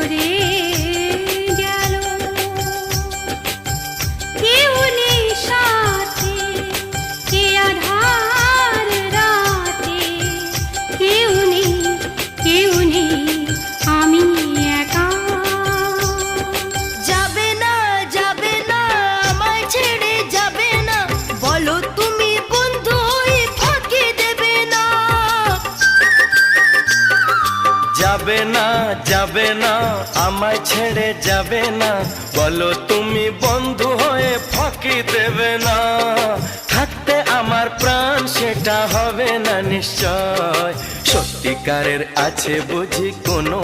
সরে গেল, কেউ নেই সাথে এ আধার রাতে, কেউ নেই আমি একা। যাবে না আমায় ছেড়ে যাবে না, বলো তুমি বন্ধু হয়ে ফাঁকি দেবে না। যাবে না আমায় ছেড়ে যাবে না, বলো তুমি বন্ধু হয়ে ফাঁকি দেবে না। থাকতে আমার প্রাণ সেটা হবে না নিশ্চয়, সত্যিকারের আছে বুঝি কোনো